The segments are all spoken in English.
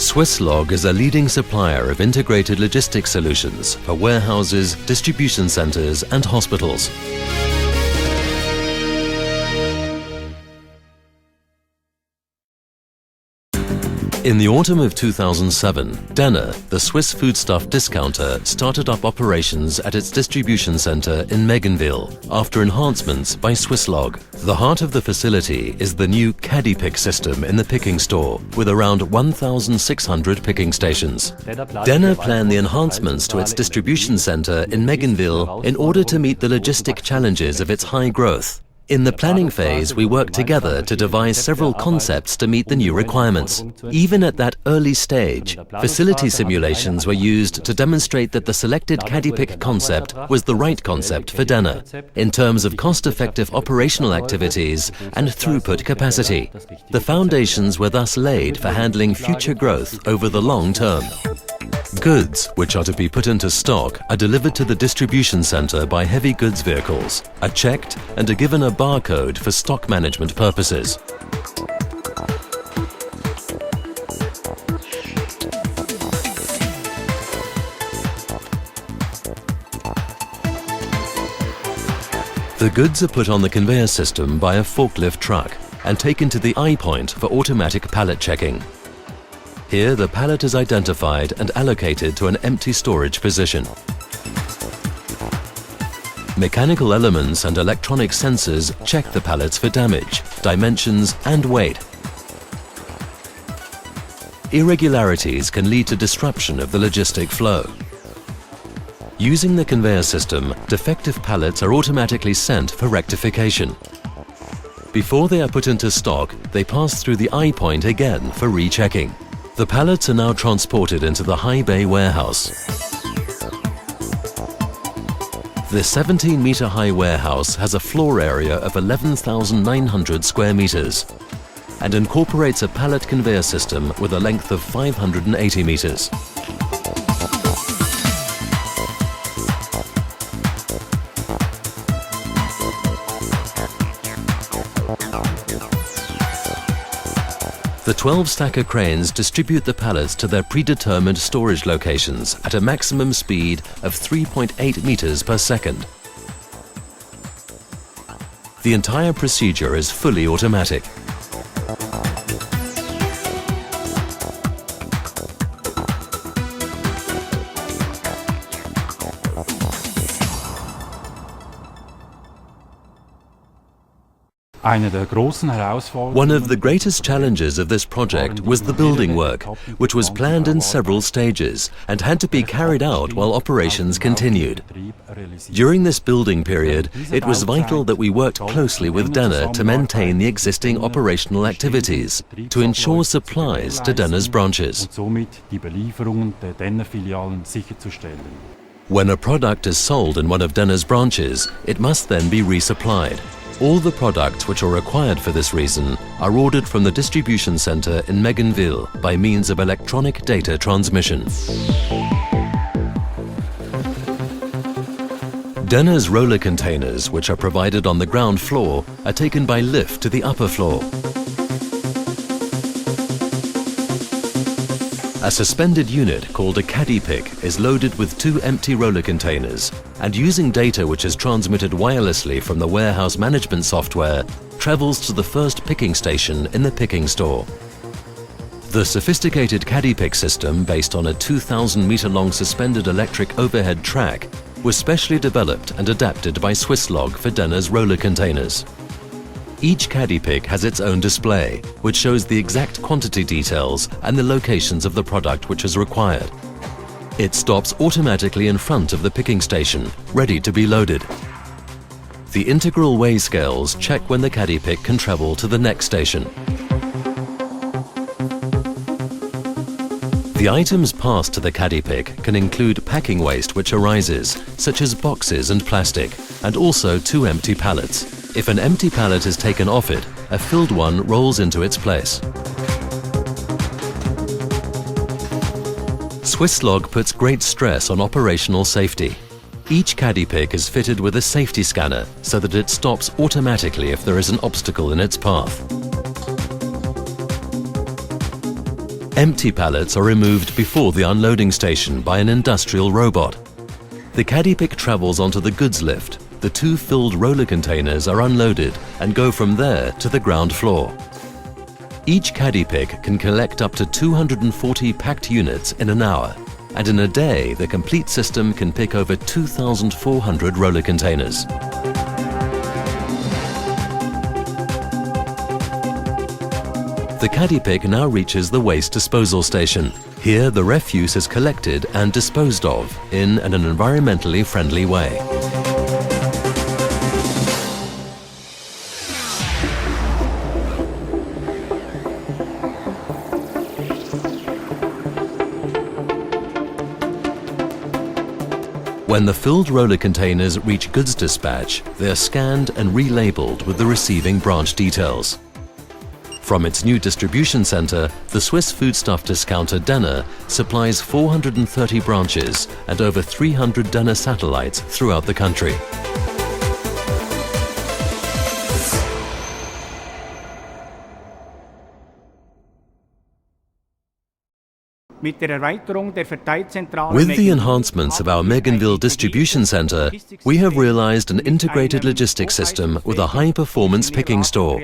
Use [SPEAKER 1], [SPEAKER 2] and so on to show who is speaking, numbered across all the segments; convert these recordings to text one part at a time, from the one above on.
[SPEAKER 1] Swisslog is a leading supplier of integrated logistics solutions for warehouses, distribution centers and hospitals. In the autumn of 2007, Denner, the Swiss foodstuff discounter, started up operations at its distribution center in Meganville after enhancements by Swisslog. The heart of the facility is the new Caddy Pick system in the picking store, with around 1,600 picking stations. Denner planned the enhancements to its distribution center in Meganville in order to meet the logistic challenges of its high growth. In the planning phase, we worked together to devise several concepts to meet the new requirements. Even at that early stage, facility simulations were used to demonstrate that the selected Caddy Pick concept was the right concept for Denner, in terms of cost-effective operational activities and throughput capacity. The foundations were thus laid for handling future growth over the long term. Goods, which are to be put into stock, are delivered to the distribution center by heavy goods vehicles, are checked and are given a barcode for stock management purposes. The goods are put on the conveyor system by a forklift truck and taken to the eye point for automatic pallet checking. Here, the pallet is identified and allocated to an empty storage position. Mechanical elements and electronic sensors check the pallets for damage, dimensions and weight. Irregularities can lead to disruption of the logistic flow. Using the conveyor system, defective pallets are automatically sent for rectification. Before they are put into stock, they pass through the eye point again for rechecking. The pallets are now transported into the high bay warehouse. The 17-meter high warehouse has a floor area of 11,900 square meters and incorporates a pallet conveyor system with a length of 580 meters. The 12-stacker cranes distribute the pallets to their predetermined storage locations at a maximum speed of 3.8 meters per second. The entire procedure is fully automatic. One of the greatest challenges of this project was the building work, which was planned in several stages and had to be carried out while operations continued. During this building period, it was vital that we worked closely with Denner to maintain the existing operational activities, to ensure supplies to Denner's branches. When a product is sold in one of Denner's branches, it must then be resupplied. All the products which are required for this reason are ordered from the distribution center in Meganville by means of electronic data transmission. Denner's roller containers, which are provided on the ground floor, are taken by lift to the upper floor. A suspended unit called a Caddy Pick is loaded with 2 empty roller containers and, using data which is transmitted wirelessly from the warehouse management software, travels to the first picking station in the picking store. The sophisticated Caddy Pick system, based on a 2,000-meter-long suspended electric overhead track, was specially developed and adapted by Swisslog for Denner's roller containers. Each Caddy Pick has its own display, which shows the exact quantity details and the locations of the product which is required. It stops automatically in front of the picking station, ready to be loaded. The integral weigh scales check when the Caddy Pick can travel to the next station. The items passed to the Caddy Pick can include packing waste which arises, such as boxes and plastic, and also 2 empty pallets. If an empty pallet is taken off it, a filled one rolls into its place. Swisslog puts great stress on operational safety. Each Caddy Pick is fitted with a safety scanner so that it stops automatically if there is an obstacle in its path. Empty pallets are removed before the unloading station by an industrial robot. The Caddy Pick travels onto the goods lift. The 2 filled roller containers are unloaded and go from there to the ground floor. Each Caddy Pick can collect up to 240 packed units in an hour, and in a day the complete system can pick over 2,400 roller containers. The Caddy Pick now reaches the waste disposal station. Here the refuse is collected and disposed of in an environmentally friendly way. When the filled roller containers reach goods dispatch, they are scanned and relabeled with the receiving branch details. From its new distribution center, the Swiss foodstuff discounter Denner supplies 430 branches and over 300 Denner satellites throughout the country.
[SPEAKER 2] With the
[SPEAKER 1] enhancements of our Meganville distribution center, we have realized an integrated logistics system with a high-performance picking store.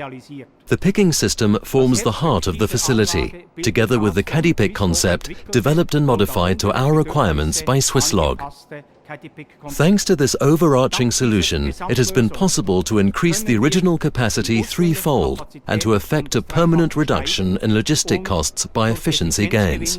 [SPEAKER 1] The picking system forms the heart of the facility, together with the Caddy Pick concept developed and modified to our requirements by Swisslog. Thanks to this overarching solution, it has been possible to increase the original capacity 3-fold and to effect a permanent reduction in logistic costs by efficiency gains.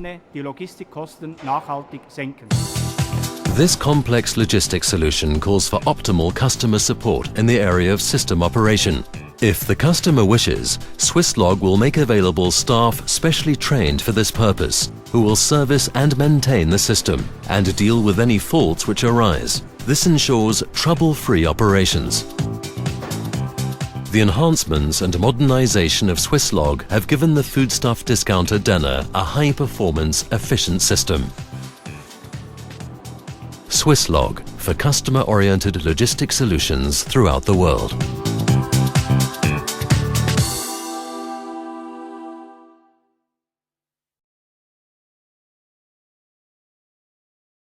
[SPEAKER 1] This complex logistics solution calls for optimal customer support in the area of system operation. If the customer wishes, Swisslog will make available staff specially trained for this purpose, who will service and maintain the system and deal with any faults which arise. This ensures trouble-free operations. The enhancements and modernization of Swisslog have given the foodstuff discounter Denner a high-performance, efficient system. Swisslog, for customer-oriented logistic solutions throughout the world.